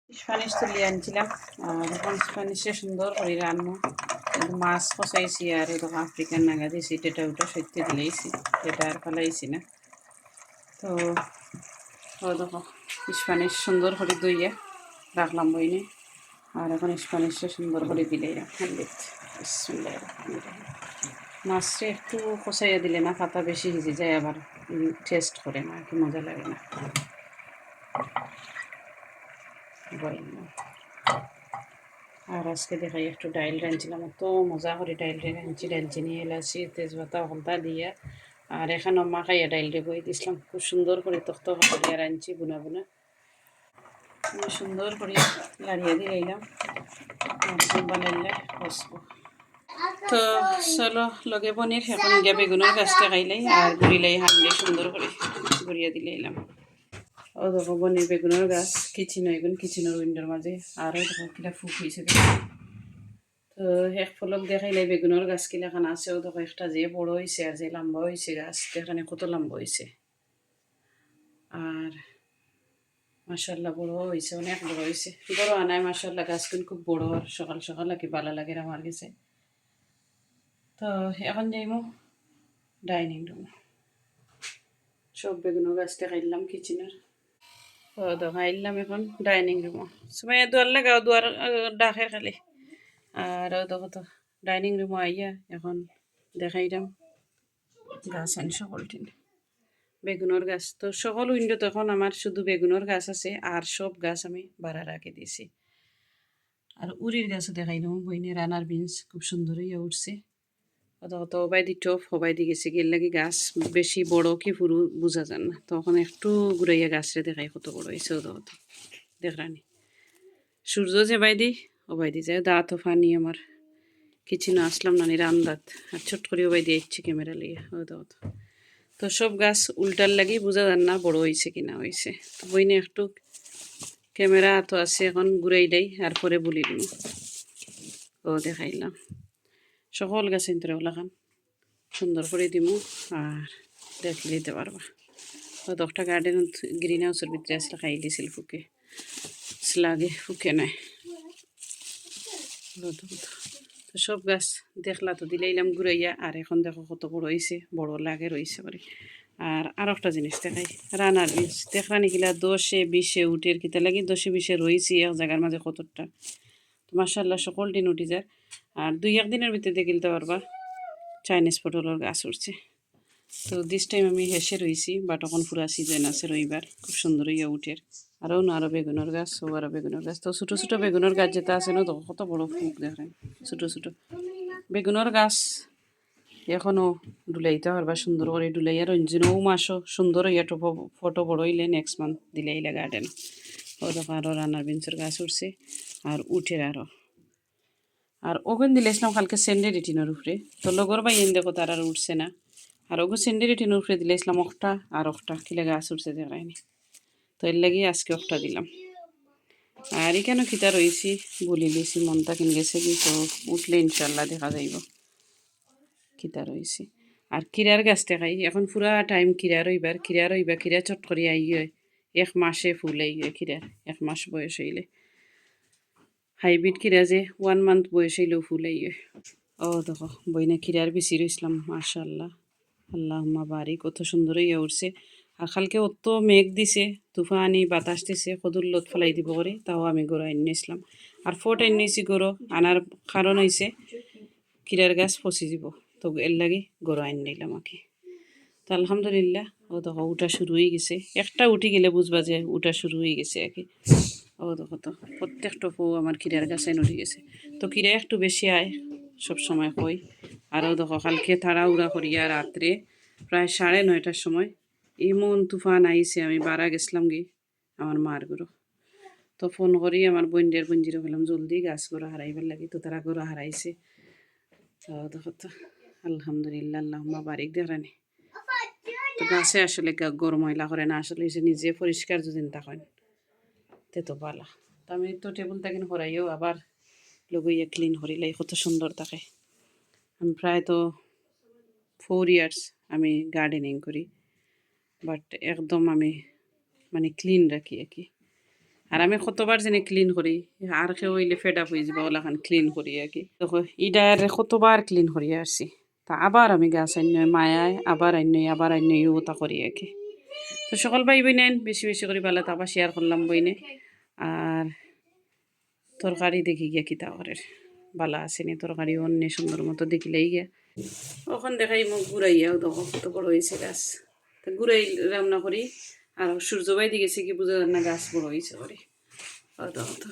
Spanish তুলে আনছিলাম আর এখন স্প্যানিশে সুন্দর করে রান্না মাছ কষাইছি আর এরকম আফ্রিকান নাগা দিয়েছি এটা ওটা সত্যি দিলেইছি এটা আর ফেলাইছি না। তো ও দেখো স্প্যানিশ সুন্দর করে দইয়া রাখলাম বইনে আর এখন স্প্যানিশে সুন্দর করে দিলে হান্ডিত মাছটা একটু কষাইয়া দিলে না পাতা বেশি ভিজে যায় আবার টেস্ট করে না কি মজা লাগে না। আর আজকে দেখাই একটু ডাইল রাঁধছিলাম এত মজা করে ডাইলটা রাঁধছি ডালচিনি এলাচি তেজপাতা হলদা দিয়া আর এখানে মা খাইয়া ডাইলটা বই দিছিলাম খুব সুন্দর করে তক্ত করিয়া রাঁধছি বুনা বুনা সুন্দর করে লাড়িয়ে দিয়ে এলাম আর বানাইলে বসবো। তো চলো লগে পনির এখন গিয়া বেগুনের গাছটা খাইলাই আর গুড়িলাই হান্ডি সুন্দর করে গুড়িয়া দিলে এলাম। ও দেখো বনির বেগুনের গাছ কিচিন এগুন কিচিনের উইন্ডোর মাঝে আরও দেখো কিলা ফুক হয়েছে। তো এক ফলক দেখাইলে বেগুনের গাছ কিলাখান আছে ও দেখো একটা যে বড় হয়েছে আর যে লম্বা হয়েছে গাছ দেখানে কত লম্বা হয়েছে আর মাশাআল্লাহ বড় হয়েছে অনেক বড় হয়েছে বড় আনায় মাশাআল্লাহ গাছ কিন্তু খুব বড় আর সকাল সকাল আর কি ভালো লাগে আমার কাছে। তো এখন যাইমো ডাইনিং রুম সব বেগুনের গাছ দেখাইলাম কিচেনের ও দেখাইলাম এখন ডাইনিং রুম সময় দুয়ার লাগাও দুয়ার ডাকে খালি আর দেখো তো ডাইনিং রুমে আইয়া এখন দেখাইলাম গাছ আনি সকল টিন বেগুনের গাছ তো সকল উইন্ডো তখন আমার শুধু বেগুনের গাছ আছে আর সব গাছ আমি বাড়া রাখে দিয়েছি আর উড়ির গাছও দেখাইলাম বইনে রানার বিনস খুব সুন্দর হইয়া উঠছে অত হবাই দি টপ হবাই দি গেছে গেল লাগে গাছ বেশি বড় কি পুরো বোঝা যান না তখন একটু ঘুরাইয়া গাছরে দেখাই কত বড় হয়েছে ওদের দেখরানি সূর্য যে বাইদি ও বাইদি যায় দাঁতও ফানি আমার কিছু না আসলাম নানি রান্দাত আর ছোট করে ও বাইদি আসছে ক্যামেরা লিয়ে ওদের তো সব গাছ উল্টার লাগি বোঝা যান না বড় হয়েছে কিনা হয়েছে তো বইনে একটু ক্যামেরা তো আছে এখন ঘুরাই দেয় আর পরে বলি দিন ও দেখাইলাম সকল গাছ ইন্তরে ওলাখান সুন্দর করে দিমু আর দেখে দিতে পারবা তো দশটা গার্ডেন গ্রিন হাউসের ভিতরে আসলে খাই দিয়েছিল ফুকে লাগে ফুকে নাই তো সব গাছ দেখলা তো দিলাইলাম ঘুরাইয়া আর এখন দেখো কত বড় হয়েছে বড় লাগে রয়েছে বাড়ি আর একটা জিনিস দেখাই রানার বীজ দেখলা নিকিলা 10-20 উঠের কিতা লাগি 10-20 রয়েছি এক জায়গার মাঝে কতটা তো মাশাআল্লাহ সকল দিন উঠি যায় আর 2-1 দিনের ভিতরে দেখিলতে পারবা চাইনিজ পটলের গাছ উঠছে। তো দিস টাইম আমি হেসে রয়েছি বাট এখন পুরা সিজন আছে রবিবার খুব সুন্দর হইয়া উঠের আরও বেগুনের গাছ ও আরও বেগুনের গাছ তো ছোটো ছোটো বেগুনের গাছ যেটা আছে না তো কত বড় ফুক দেখেন ছোটো ছোটো বেগুনের গাছ এখনও ডুলাইতে পারবা সুন্দর করে ডুলাইয়া রঞ্জিনও মাসও সুন্দর হইয়া ফটো বড় হইলে নেক্সট মান্থ দিলাইলে গার্ডেন ও দেখো আরও রানার বিনসের গাছ উঠছে আর উঠের আর ওখান দিলেছিলাম কালকে সেন্ডের টিনের উপরে তো লগর বা ইন দেখো তার আর উঠছে না আর ওগো সেন্ডের টিনের উপরে দিলেছিলাম একটা আর একটা কিলে গাছ উঠছে দেখায়নি তো এর লাগি আজকে একটা দিলাম আর এখানে খিতা রয়েছি বলি দিয়েছি মনটা কিনে গেছে কি তো উঠলে ইনশাল্লাহ দেখা যাইব খিতা রয়েছি আর কিরার গাছ দেখাই এখন পুরা টাইম কিরা রইবার কিরা চট করে আই হয় 1 মাসে ফুল আই হয় কিরার 1 মাস বয়স হইলে হাইব্রিড কিরা যে 1 মান্থ বয়স হইলেও ফুল আই হয় ও দেখো বইনা কিরার বেশি রইছিলাম মাশাআল্লাহ আল্লাহুম্মা বারিক কত সুন্দর হইয়া উঠছে আর কালকে অত মেঘ দিছে তুফানি বাতাস দিছে কদুর লত ফেলাই দিব করে তাও আমি গরো আনিয়েছিলাম আর ফোট আনিয়েছি গরো আনার কারণ হয়েছে কিরার গাছ পচি দিব তো এর লাগে গরো আনি নিলাম আঁকি তো আলহামদুলিল্লাহ ও দেখো উঠা শুরু হয়ে গেছে একটা উঠি গেলে বুঝবা যে উঠা শুরু হয়ে গেছে আর কি ও দেখো তো প্রত্যেকটা ফু আমার কিরার গাছে উঠে গেছে তো কিরা একটু বেশি আয় সব সময় কই আরও দেখো কালকে তাড়াহুড়া করিয়া রাত্রে প্রায় 9:30টার সময় এমন তুফান আইছে আমি বাড়া গেছিলাম গি আমার মার গরো তো ফোন করি আমার বঞ্জিরে বললাম জলদি গাছ গড়া হারাইবার লাগে তো তারা গড়া হারাইছে তো দেখো তো আলহামদুলিল্লাহ আল্লাহুম্মা বারিক দেখানি তো গাছে আসলে গরু ময়লা করে না আসলে সে নিজে পরিষ্কার যদি তখন তে তো ভালো তো আমি তো টেবিল তাকিন হরাইও আবার লগইয়া ক্লিন করিলাই কত সুন্দর থাকে আমি প্রায় তো 4 ইয়ার্স আমি গার্ডেনিং করি বাট একদম আমি মানে ক্লিন রাখি আর কি আর আমি কতবার যেন ক্লিন করি আর কেউ হইলে ফেড আপ হয়ে যাবে ওলাখান ক্লিন করি আর কি দেখো ইডার কতবার ক্লিন করি আসছি তা আবার আমি গাছ আইনই মায়ায় আবার আইনই ওটা করি আর কি তো সকল ভাই বইনেন বেশি বেশি করে ভালো তা আবার শেয়ার করলাম বইনে আর তরকারি দেখি গিয়া কিতা করে ভালো আসেনি তরকারি অন্য সুন্দর মতো দেখিলেই গিয়া ওখান দেখাই মুখ ঘুরাইয়াও দেখো কত বড় হয়েছে গাছ তা ঘুরাই রান্না করি আর সূর্য বাইদি গেছে কি বুঝা যায় না গাছ বড় হয়েছে করে দেখো তো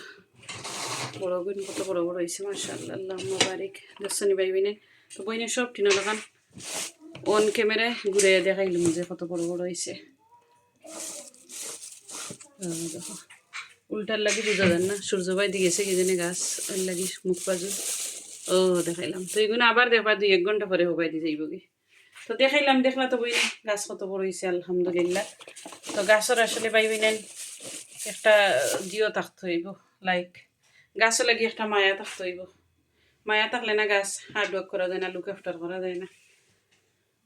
বড় গুণ কত বড় বড় হয়েছে মাশাআল্লাহ আল্লাহ মুবারক দর্শনী ভাই বইনে তো বইনে সব টিনা লাগান অন ক্যামেরায় ঘুরে দেখাইলাম যে কত বড় বড় হয়েছে দেখো উল্টার লাগি বোঝা যান না সূর্য বাইদি গেছে কি জানি গাছ ওর লাগি মুখ বাজু ও দেখাইলাম তো এইগুলো আবার দেখবা 2-1 ঘন্টা পরে হবাই দিয়ে যাইব কি তো দেখাইলাম দেখলা তো বই গাছ কত বড় হয়েছে আলহামদুলিল্লাহ তো গাছের আসলে পাইবি নেন একটা জিও থাকতে হইব লাইক গাছও লাগি একটা মায়া থাকতে হইব মায়া থাকলে না গাছ হার্ড ওয়ার্ক করা যায় না লুক আফটার করা যায় না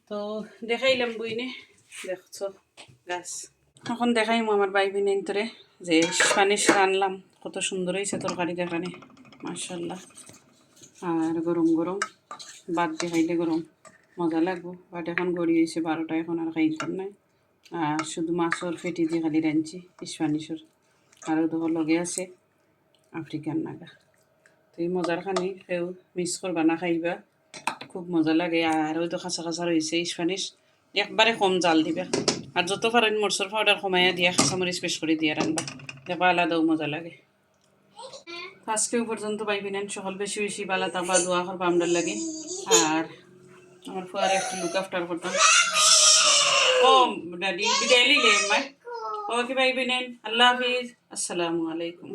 তো দেখাইলাম বইনে দেখছো গাছ এখন দেখাইমু আমার বাইবি নেন্তরে যে স্প্যানিশ রানলাম কত সুন্দর হয়েছে তরকারি দেখানে মাশাআল্লাহ আর গরম গরম ভাত দিয়ে খাইলে গরম মজা লাগবো বাট এখন গড়ি হয়েছে 12টা এখন আর খাইতাম নাই আর শুধু মাছর ফেটি দিয়ে খালি রাঁধছি স্প্যানিশর আরও তো লগে আছে আফ্রিকান নাগা তো এই মজার খানি কেউ মিস করবা না খাইবা খুব মজা লাগে আর ওই তো খাঁচা খাঁচা রয়েছে স্প্যানিশ একবারে কম জাল দিবা আর যত পারেন মরচর পাউডার কমাইয়া দিয়া কাঁচামরিচ পেশ করে দিয়ে রান্না দেখবা আলাদাও মজা লাগে আজকে পর্যন্ত পাইবি নেন সকল বেশি বেশি বালা তাপা দোয়া করবা আমরার লাগে আর আমার ফুয়ার একটু লুক আফটার করতাম ও ড্যাডি বিদায় লিলে ওকে পাইবি নেন আল্লাহ হাফিজ আসসালামু আলাইকুম